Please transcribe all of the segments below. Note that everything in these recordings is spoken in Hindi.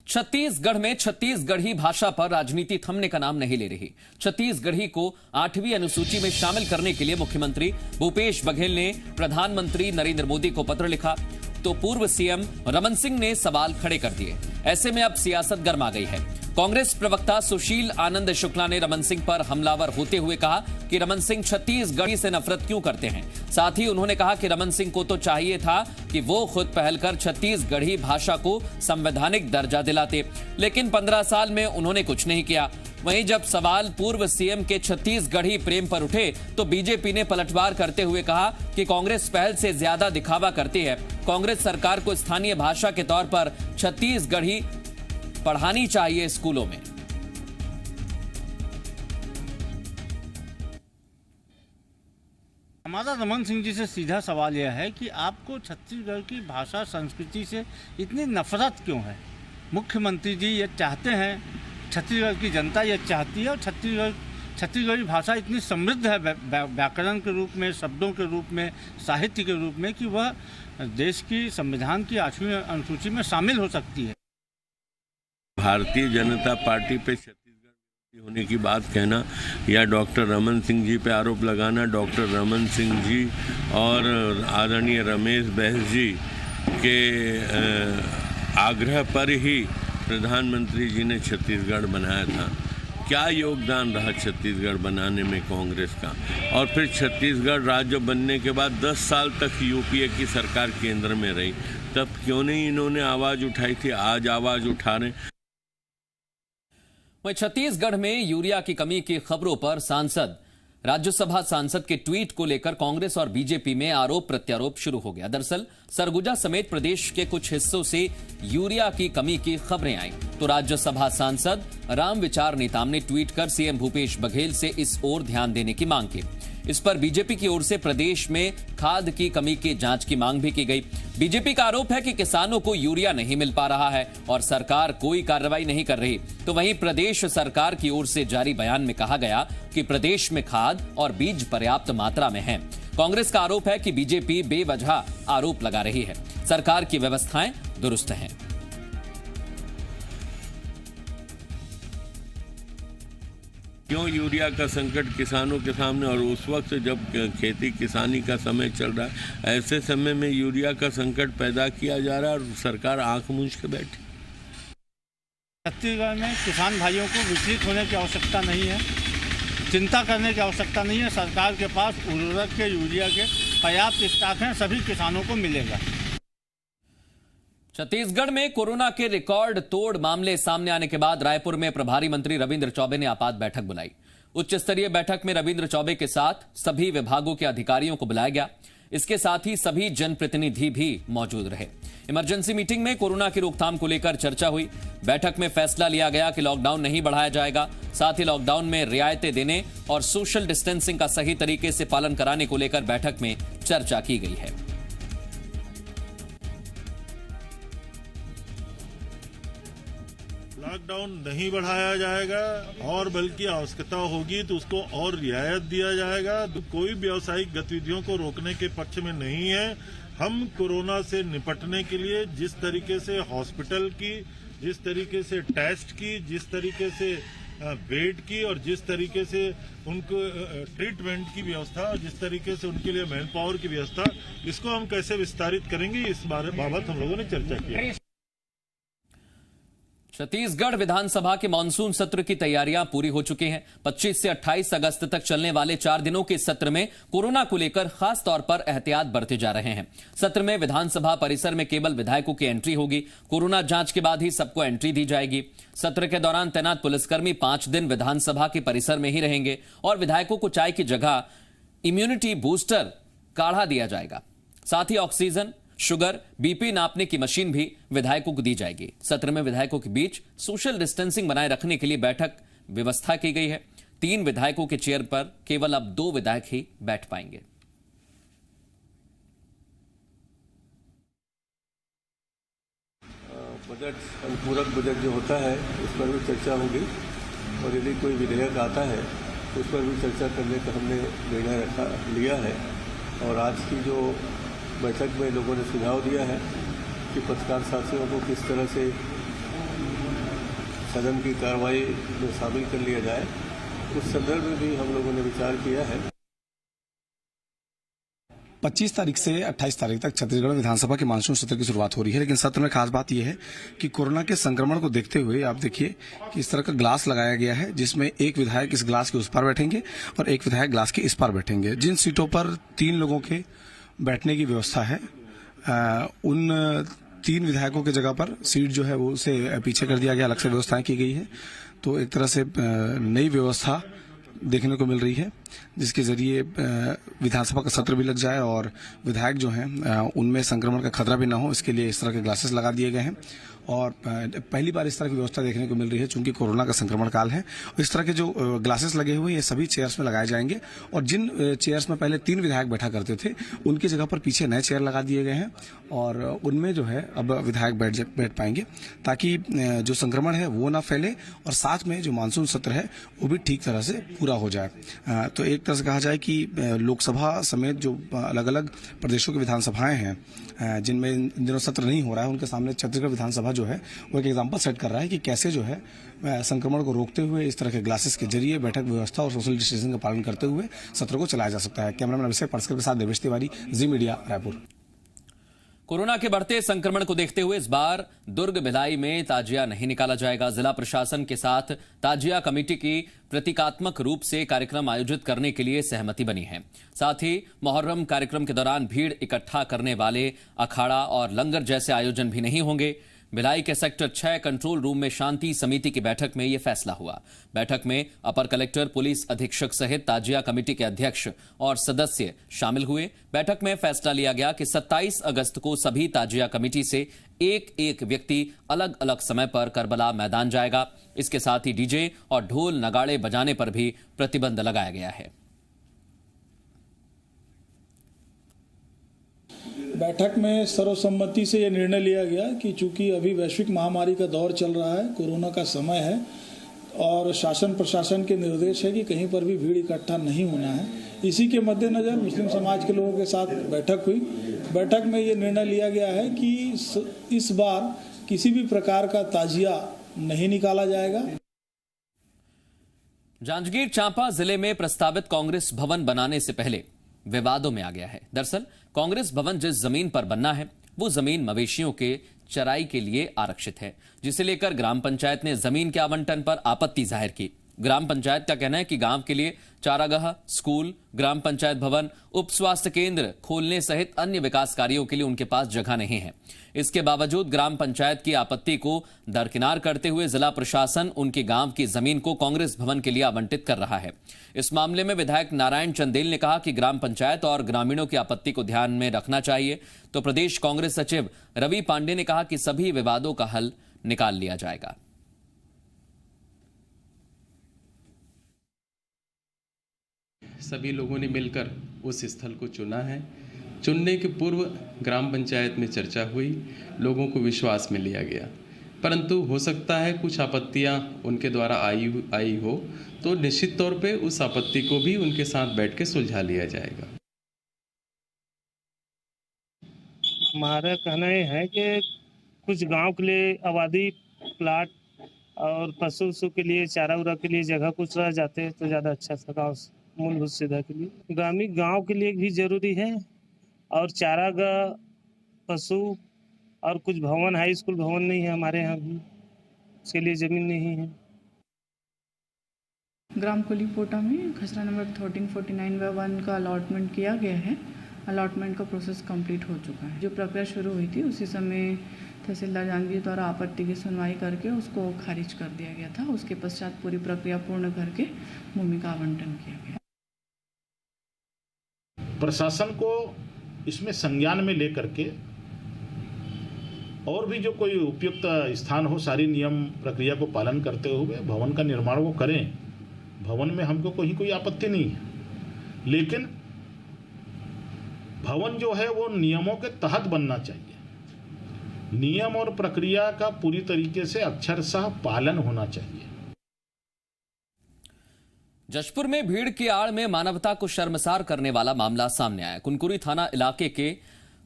छत्तीसगढ़ में छत्तीसगढ़ी भाषा पर राजनीति थमने का नाम नहीं ले रही। छत्तीसगढ़ी को 8वीं अनुसूची में शामिल करने के लिए मुख्यमंत्री भूपेश बघेल ने प्रधानमंत्री नरेंद्र मोदी को पत्र लिखा तो पूर्व सीएम रमन सिंह ने सवाल खड़े कर दिए। ऐसे में अब सियासत गर्मा गई है। कांग्रेस प्रवक्ता सुशील आनंद शुक्ला ने रमन सिंह पर हमलावर होते हुए कहा कि रमन सिंह छत्तीसगढ़ी से नफरत क्यों करते हैं। साथ ही उन्होंने कहा कि रमन सिंह को तो चाहिए था कि वो खुद पहल कर छत्तीसगढ़ी भाषा को संवैधानिक दर्जा दिलाते, लेकिन 15 साल में उन्होंने कुछ नहीं किया। वहीं जब सवाल पूर्व सीएम के छत्तीसगढ़ी प्रेम पर उठे तो बीजेपी ने पलटवार करते हुए कहा कि कांग्रेस पहल से ज्यादा दिखावा करती है। कांग्रेस सरकार को स्थानीय भाषा के तौर पर छत्तीसगढ़ी पढ़ानी चाहिए स्कूलों में। हमारा रमन सिंह जी से सीधा सवाल यह है कि आपको छत्तीसगढ़ की भाषा संस्कृति से इतनी नफरत क्यों है। मुख्यमंत्री जी ये चाहते हैं, छत्तीसगढ़ की जनता ये चाहती है, और छत्तीसगढ़ी भाषा इतनी समृद्ध है व्याकरण के रूप में, शब्दों के रूप में, साहित्य के रूप में कि वह देश की संविधान की 8वीं अनुसूची में शामिल हो सकती है। भारतीय जनता पार्टी पे छत्तीसगढ़ होने की बात कहना या डॉक्टर रमन सिंह जी पे आरोप लगाना, डॉक्टर रमन सिंह जी और आदरणीय रमेश बैस जी के आग्रह पर ही प्रधानमंत्री जी ने छत्तीसगढ़ बनाया था। क्या योगदान रहा छत्तीसगढ़ बनाने में कांग्रेस का। और फिर छत्तीसगढ़ राज्य बनने के बाद 10 साल तक यूपीए की सरकार केंद्र में रही, तब क्यों नहीं इन्होंने आवाज उठाई थी। आज आवाज उठा रहे। वहीं छत्तीसगढ़ में यूरिया की कमी की खबरों पर राज्यसभा सांसद के ट्वीट को लेकर कांग्रेस और बीजेपी में आरोप प्रत्यारोप शुरू हो गया। दरअसल सरगुजा समेत प्रदेश के कुछ हिस्सों से यूरिया की कमी की खबरें आईं तो राज्यसभा सांसद रामविचार नेताम ने ट्वीट कर सीएम भूपेश बघेल से इस ओर ध्यान देने की मांग की। इस पर बीजेपी की ओर से प्रदेश में खाद की कमी की जांच की मांग भी की गई। बीजेपी का आरोप है कि किसानों को यूरिया नहीं मिल पा रहा है और सरकार कोई कार्रवाई नहीं कर रही। तो वहीं प्रदेश सरकार की ओर से जारी बयान में कहा गया कि प्रदेश में खाद और बीज पर्याप्त मात्रा में है। कांग्रेस का आरोप है कि बीजेपी बेवजह आरोप लगा रही है। सरकार की व्यवस्थाएं दुरुस्त हैं। क्यों यूरिया का संकट किसानों के सामने, और उस वक्त जब खेती किसानी का समय चल रहा है, ऐसे समय में यूरिया का संकट पैदा किया जा रहा है और सरकार आंख मूंझ के बैठी। छत्तीसगढ़ में किसान भाइयों को विचलित होने की आवश्यकता नहीं है, चिंता करने की आवश्यकता नहीं है। सरकार के पास उर्वरक के, यूरिया के पर्याप्त स्टॉक हैं, सभी किसानों को मिलेगा। छत्तीसगढ़ में कोरोना के रिकॉर्ड तोड़ मामले सामने आने के बाद रायपुर में प्रभारी मंत्री रविंद्र चौबे ने आपात बैठक बुलाई। उच्च स्तरीय बैठक में रविंद्र चौबे के साथ सभी विभागों के अधिकारियों को बुलाया गया। इसके साथ ही सभी जनप्रतिनिधि भी मौजूद रहे। इमरजेंसी मीटिंग में कोरोना की रोकथाम को लेकर चर्चा हुई। बैठक में फैसला लिया गया कि लॉकडाउन नहीं बढ़ाया जाएगा। साथ ही लॉकडाउन में रियायतें देने और सोशल डिस्टेंसिंग का सही तरीके से पालन कराने को लेकर बैठक में चर्चा की गई है। लॉकडाउन नहीं बढ़ाया जाएगा और बल्कि आवश्यकता होगी तो उसको और रियायत दिया जाएगा। तो कोई व्यावसायिक गतिविधियों को रोकने के पक्ष में नहीं है। हम कोरोना से निपटने के लिए जिस तरीके से हॉस्पिटल की, जिस तरीके से टेस्ट की, जिस तरीके से बेड की और जिस तरीके से उनको ट्रीटमेंट की व्यवस्था, जिस तरीके से उनके लिए मैन पावर की व्यवस्था, इसको हम कैसे विस्तारित करेंगे, इस बाबत हम लोगों ने चर्चा की। छत्तीसगढ़ विधानसभा के मानसून सत्र की तैयारियां पूरी हो चुकी हैं। 25 से 28 अगस्त तक चलने वाले 4 दिनों के सत्र में कोरोना को लेकर खास तौर पर एहतियात बरते जा रहे हैं। सत्र में विधानसभा परिसर में केवल विधायकों की एंट्री होगी। कोरोना जांच के बाद ही सबको एंट्री दी जाएगी। सत्र के दौरान तैनात पुलिसकर्मी 5 दिन विधानसभा के परिसर में ही रहेंगे और विधायकों को चाय की जगह इम्यूनिटी बूस्टर काढ़ा दिया जाएगा। साथ ही ऑक्सीजन, शुगर, बीपी नापने की मशीन भी विधायकों को दी जाएगी। सत्र में विधायकों के बीच सोशल डिस्टेंसिंग बनाए रखने के लिए बैठक व्यवस्था की गई है। 3 विधायकों के चेयर पर केवल अब 2 विधायक ही बैठ पाएंगे। बजट, अनुपूरक बजट जो होता है उस पर भी चर्चा होगी और यदि कोई विधेयक आता है तो उस पर भी चर्चा करने का हमने निर्णय लिया है। और आज की जो बैठक में लोगों ने सुझाव दिया है कि पत्रकार साथियों को किस तरह से सदन की कार्रवाई में शामिल कर लिया जाए, उस संदर्भ में भी हम लोगों ने विचार किया है। 25 तारीख से 28 तारीख तक छत्तीसगढ़ विधानसभा के मानसून सत्र की शुरुआत हो रही है, लेकिन सत्र में खास बात यह है कि कोरोना के संक्रमण को देखते हुए आप देखिए कि इस तरह का ग्लास लगाया गया है, जिसमें एक विधायक इस ग्लास के उस पार बैठेंगे और एक विधायक ग्लास के इस पार बैठेंगे। जिन सीटों पर 3 लोगों के बैठने की व्यवस्था है, उन 3 विधायकों की जगह पर सीट जो है वो उसे पीछे कर दिया गया, अलग से व्यवस्थाएं की गई है। तो एक तरह से नई व्यवस्था देखने को मिल रही है, जिसके जरिए विधानसभा का सत्र भी लग जाए और विधायक जो हैं उनमें संक्रमण का खतरा भी ना हो, इसके लिए इस तरह के ग्लासेस लगा दिए गए हैं। और पहली बार इस तरह की व्यवस्था देखने को मिल रही है, चूंकि कोरोना का संक्रमण काल है। इस तरह के जो ग्लासेस लगे हुए ये सभी चेयर्स में लगाए जाएंगे और जिन चेयर्स में पहले 3 विधायक बैठा करते थे, उनकी जगह पर पीछे नए चेयर लगा दिए गए हैं और उनमें जो है अब विधायक बैठ पाएंगे, ताकि जो संक्रमण है वो ना फैले और साथ में जो मानसून सत्र है वो भी ठीक तरह से पूरा हो जाए। तो एक तरह से कहा जाए कि लोकसभा समेत जो अलग अलग प्रदेशों की विधानसभाएं हैं जिनमें इन दिनों सत्र नहीं हो रहा है, उनके सामने छत्तीसगढ़ विधानसभा जो है वो एक एग्जाम्पल सेट कर रहा है कि कैसे जो है संक्रमण को रोकते हुए इस तरह के ग्लासेस के जरिए बैठक व्यवस्था और सोशल डिस्टेंसिंग का पालन करते हुए सत्र को चलाया जा सकता है। कैमरामैन अभिषेक पार्सकर के साथ देवेश तिवारी, जी मीडिया, रायपुर। कोरोना के बढ़ते संक्रमण को देखते हुए इस बार दुर्ग भिलाई में ताजिया नहीं निकाला जाएगा। जिला प्रशासन के साथ ताजिया कमेटी की प्रतीकात्मक रूप से कार्यक्रम आयोजित करने के लिए सहमति बनी है। साथ ही मुहर्रम कार्यक्रम के दौरान भीड़ इकट्ठा करने वाले अखाड़ा और लंगर जैसे आयोजन भी नहीं होंगे। भिलाई के सेक्टर 6 कंट्रोल रूम में शांति समिति की बैठक में यह फैसला हुआ। बैठक में अपर कलेक्टर, पुलिस अधीक्षक सहित ताजिया कमेटी के अध्यक्ष और सदस्य शामिल हुए। बैठक में फैसला लिया गया कि 27 अगस्त को सभी ताजिया कमेटी से एक व्यक्ति अलग अलग समय पर करबला मैदान जाएगा। इसके साथ ही डीजे और ढोल नगाड़े बजाने पर भी प्रतिबंध लगाया गया है। बैठक में सर्वसम्मति से यह निर्णय लिया गया कि चूंकि अभी वैश्विक महामारी का दौर चल रहा है, कोरोना का समय है और शासन प्रशासन के निर्देश है कि कहीं पर भी भीड़ इकट्ठा नहीं होना है। इसी के मद्देनजर मुस्लिम समाज के लोगों के साथ बैठक हुई। बैठक में ये निर्णय लिया गया है कि इस बार किसी भी प्रकार का ताजिया नहीं निकाला जाएगा। जांजगीर चांपा जिले में प्रस्तावित कांग्रेस भवन बनाने से पहले विवादों में आ गया है। दरअसल कांग्रेस भवन जिस जमीन पर बनना है वो जमीन मवेशियों के चराई के लिए आरक्षित है, जिसे लेकर ग्राम पंचायत ने जमीन के आवंटन पर आपत्ति जाहिर की। ग्राम पंचायत का कहना है कि गांव के लिए चारागाह, स्कूल, ग्राम पंचायत भवन, उप स्वास्थ्य केंद्र खोलने सहित अन्य विकास कार्यों के लिए उनके पास जगह नहीं है। इसके बावजूद ग्राम पंचायत की आपत्ति को दरकिनार करते हुए जिला प्रशासन उनके गांव की जमीन को कांग्रेस भवन के लिए आवंटित कर रहा है। इस मामले में विधायक नारायण चंदेल ने कहा कि ग्राम पंचायत और ग्रामीणों की आपत्ति को ध्यान में रखना चाहिए। तो प्रदेश कांग्रेस सचिव रवि पांडे ने कहा कि सभी विवादों का हल निकाल लिया जाएगा। सभी लोगों ने मिलकर उस स्थल को चुना है। चुनने के पूर्व ग्राम पंचायत में चर्चा हुई, लोगों को विश्वास में लिया गया, परंतु हो सकता है कुछ आपत्तियां उनके द्वारा आई हो, तो निश्चित तौर पे उस आपत्ति को भी उनके साथ बैठ के सुलझा लिया जाएगा। हमारा कहना यह है कि कुछ गांव के लिए आबादी प्लाट और पशु के लिए चारा उरा के लिए जगह कुछ रह जाते तो ज़्यादा अच्छा था। गाँव मूलभूत सुविधा के लिए ग्रामीण गांव के लिए भी जरूरी है और चारागाह, पशु और कुछ भवन, हाई स्कूल भवन नहीं है हमारे यहाँ भी, उसके लिए जमीन नहीं है। ग्राम कोलीपोटा में खसरा नंबर 1349/1 का अलॉटमेंट किया गया है। अलॉटमेंट का प्रोसेस कंप्लीट हो चुका है। जो प्रक्रिया शुरू हुई थी उसी समय तहसीलदार जांजगीर द्वारा आपत्ति की सुनवाई करके उसको खारिज कर दिया गया था। उसके पश्चात पूरी प्रक्रिया पूर्ण करके भूमि का आवंटन किया गया। प्रशासन को इसमें संज्ञान में लेकर के और भी जो कोई उपयुक्त स्थान हो, सारी नियम प्रक्रिया को पालन करते हुए भवन का निर्माण वो करें। भवन में हमको कोई आपत्ति नहीं है, लेकिन भवन जो है वो नियमों के तहत बनना चाहिए। नियम और प्रक्रिया का पूरी तरीके से अक्षरशः पालन होना चाहिए। जशपुर में भीड़ की आड़ में मानवता को शर्मसार करने वाला मामला सामने आया। कुनकुरी थाना इलाके के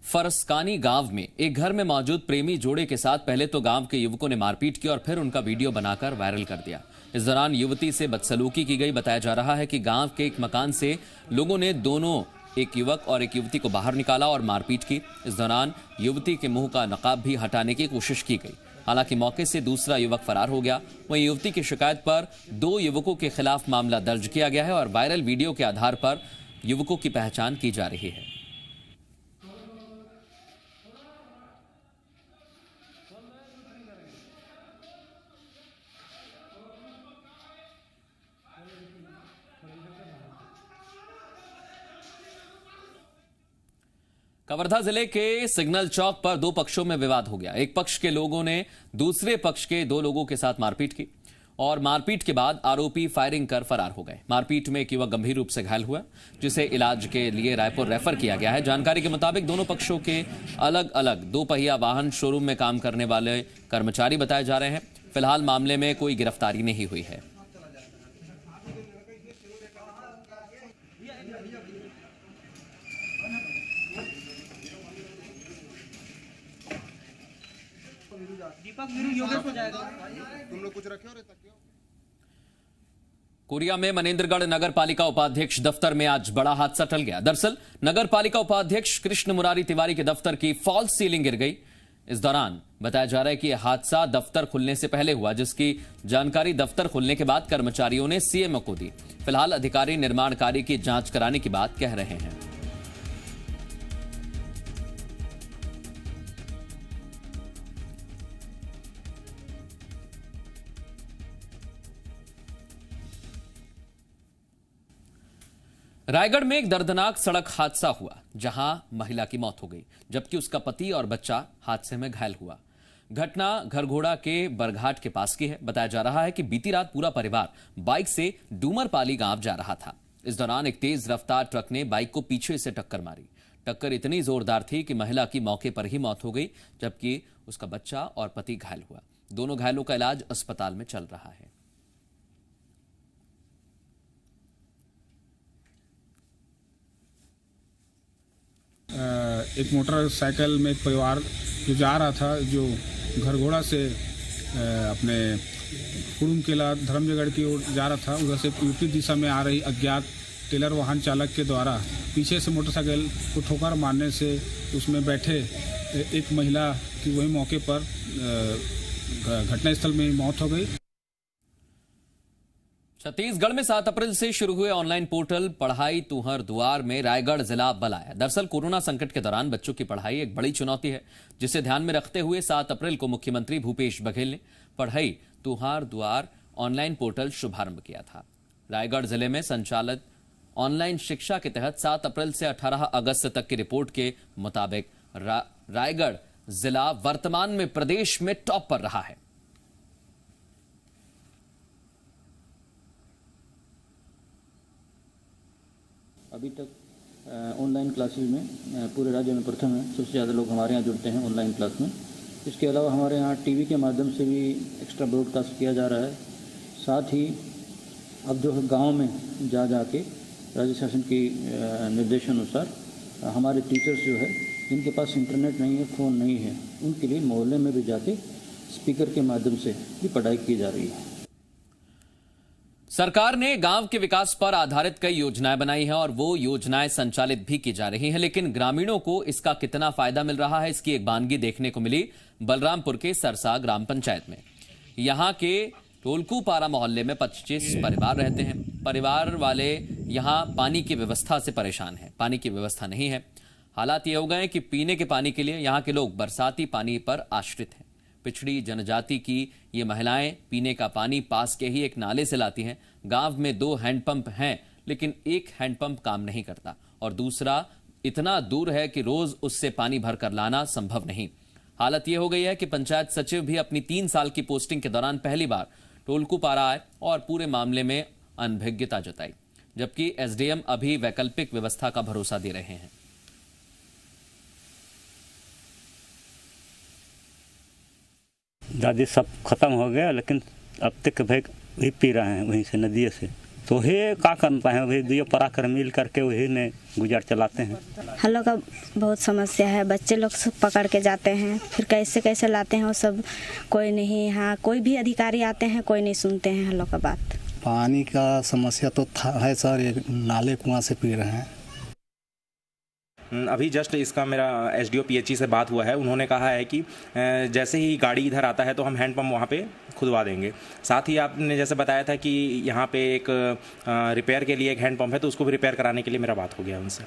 फरसकानी गांव में एक घर में मौजूद प्रेमी जोड़े के साथ पहले तो गांव के युवकों ने मारपीट की और फिर उनका वीडियो बनाकर वायरल कर दिया। इस दौरान युवती से बदसलूकी की गई। बताया जा रहा है कि गांव के एक मकान से लोगों ने दोनों, एक युवक और एक युवती को बाहर निकाला और मारपीट की। इस दौरान युवती के मुंह का नकाब भी हटाने की कोशिश की गई। हालांकि मौके से दूसरा युवक फरार हो गया। वहीं युवती की शिकायत पर 2 युवकों के खिलाफ मामला दर्ज किया गया है और वायरल वीडियो के आधार पर युवकों की पहचान की जा रही है। कवर्धा जिले के सिग्नल चौक पर 2 पक्षों में विवाद हो गया। एक पक्ष के लोगों ने दूसरे पक्ष के 2 लोगों के साथ मारपीट की और मारपीट के बाद आरोपी फायरिंग कर फरार हो गए। मारपीट में एक युवक गंभीर रूप से घायल हुआ, जिसे इलाज के लिए रायपुर रेफर किया गया है। जानकारी के मुताबिक दोनों पक्षों के अलग अलग 2 पहिया वाहन शोरूम में काम करने वाले कर्मचारी बताए जा रहे हैं। फिलहाल मामले में कोई गिरफ्तारी नहीं हुई है। कोरिया में मनेंद्रगढ़ नगर पालिका उपाध्यक्ष दफ्तर में आज बड़ा हादसा टल गया। दरअसल नगर पालिका उपाध्यक्ष कृष्ण मुरारी तिवारी के दफ्तर की फॉल्स सीलिंग गिर गई। इस दौरान बताया जा रहा है कि यह हादसा दफ्तर खुलने से पहले हुआ, जिसकी जानकारी दफ्तर खुलने के बाद कर्मचारियों ने सीएमओ को दी। फिलहाल अधिकारी निर्माण कार्य की जांच कराने की बात कह रहे हैं। रायगढ़ में एक दर्दनाक सड़क हादसा हुआ, जहां महिला की मौत हो गई, जबकि उसका पति और बच्चा हादसे में घायल हुआ। घटना घरघोड़ा के बरघाट के पास की है। बताया जा रहा है कि बीती रात पूरा परिवार बाइक से डूमरपाली गांव जा रहा था। इस दौरान एक तेज रफ्तार ट्रक ने बाइक को पीछे से टक्कर मारी। टक्कर इतनी जोरदार थी कि महिला की मौके पर ही मौत हो गई, जबकि उसका बच्चा और पति घायल हुआ। दोनों घायलों का इलाज अस्पताल में चल रहा है। एक मोटरसाइकिल में एक परिवार जो जा रहा था, जो घरघोड़ा से अपने कुड़ुम किला धर्मजयगढ़ की ओर जा रहा था, उधर से यूपी दिशा में आ रही अज्ञात टेलर वाहन चालक के द्वारा पीछे से मोटरसाइकिल को ठोकर मारने से उसमें बैठे एक महिला की वही मौके पर घटनास्थल में मौत हो गई। छत्तीसगढ़ में 7 अप्रैल से शुरू हुए ऑनलाइन पोर्टल पढ़ाई तुहर दुआर में रायगढ़ जिला बल आया। दरअसल कोरोना संकट के दौरान बच्चों की पढ़ाई एक बड़ी चुनौती है, जिसे ध्यान में रखते हुए 7 अप्रैल को मुख्यमंत्री भूपेश बघेल ने पढ़ाई तुहार दुआर ऑनलाइन पोर्टल शुभारंभ किया था। रायगढ़ जिले में संचालित ऑनलाइन शिक्षा के तहत 7 अप्रैल से 18 अगस्त तक की रिपोर्ट के मुताबिक रायगढ़ जिला वर्तमान में प्रदेश में टॉप पर रहा है। अभी तक ऑनलाइन क्लासेस में पूरे राज्य में प्रथम है। सबसे ज़्यादा लोग हमारे यहाँ जुड़ते हैं ऑनलाइन क्लास में। इसके अलावा हमारे यहाँ टीवी के माध्यम से भी एक्स्ट्रा ब्रॉडकास्ट किया जा रहा है। साथ ही अब जो है गाँव में जा के राज्य शासन के निर्देशानुसार हमारे टीचर्स जो है, जिनके पास इंटरनेट नहीं है, फ़ोन नहीं है, उनके लिए मोहल्ले में भी जाके स्पीकर के माध्यम से भी पढ़ाई की जा रही है। सरकार ने गांव के विकास पर आधारित कई योजनाएं बनाई हैं और वो योजनाएं संचालित भी की जा रही हैं, लेकिन ग्रामीणों को इसका कितना फायदा मिल रहा है, इसकी एक बानगी देखने को मिली बलरामपुर के सरसा ग्राम पंचायत में। यहां के टोलकूपारा मोहल्ले में 25 परिवार रहते हैं। परिवार वाले यहां पानी की व्यवस्था से परेशान हैं। पानी की व्यवस्था नहीं है। हालात ये हो गए कि पीने के पानी के लिए यहां के लोग बरसाती पानी पर आश्रित हैं। पिछड़ी जनजाति की ये महिलाएं पीने का पानी पास के ही एक नाले से लाती हैं। गांव में 2 हैंडपंप हैं, लेकिन एक हैंडपंप काम नहीं करता और दूसरा इतना दूर है कि रोज उससे पानी भरकर लाना संभव नहीं। हालत यह हो गई है कि पंचायत सचिव भी अपनी 3 साल की पोस्टिंग के दौरान पहली बार टोलकूपारा आए और पूरे मामले में अनभिज्ञता जताई, जबकि एसडीएम अभी वैकल्पिक व्यवस्था का भरोसा दे रहे हैं। दादी सब खत्म हो गया, लेकिन अब तक भाई वही पी रहे हैं, वहीं से नदी से। तो वही का करता है, वही दियो पराकर मिल करके वही ने गुजर चलाते हैं। हम लोग का बहुत समस्या है, बच्चे लोग सब पकड़ के जाते हैं, फिर कैसे कैसे लाते हैं वो सब कोई नहीं, हाँ कोई भी अधिकारी आते हैं कोई नहीं सुनते हैं हम लोग का बात। पानी का समस्या तो है सर, ये नाले कुआं से पी रहे हैं। अभी जस्ट इसका मेरा एसडीओ पीएचई से बात हुआ है, उन्होंने कहा है कि जैसे ही गाड़ी इधर आता है तो हम हैंडपम्प वहाँ पे खुदवा देंगे। साथ ही आपने जैसे बताया था कि यहाँ पे एक रिपेयर के लिए एक हैंडपम्प है, तो उसको भी रिपेयर कराने के लिए मेरा बात हो गया उनसे।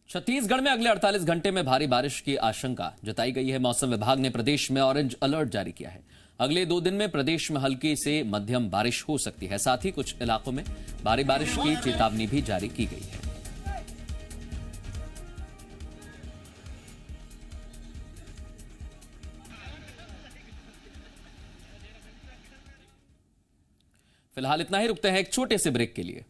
छत्तीसगढ़ में अगले 48 घंटे में भारी बारिश की आशंका जताई गई है। मौसम विभाग ने प्रदेश में ऑरेंज अलर्ट जारी किया है। अगले 2 दिन में प्रदेश में हल्की से मध्यम बारिश हो सकती है। साथ ही कुछ इलाकों में भारी बारिश की चेतावनी भी जारी की गई है। फिलहाल इतना ही, रुकते हैं एक छोटे से ब्रेक के लिए।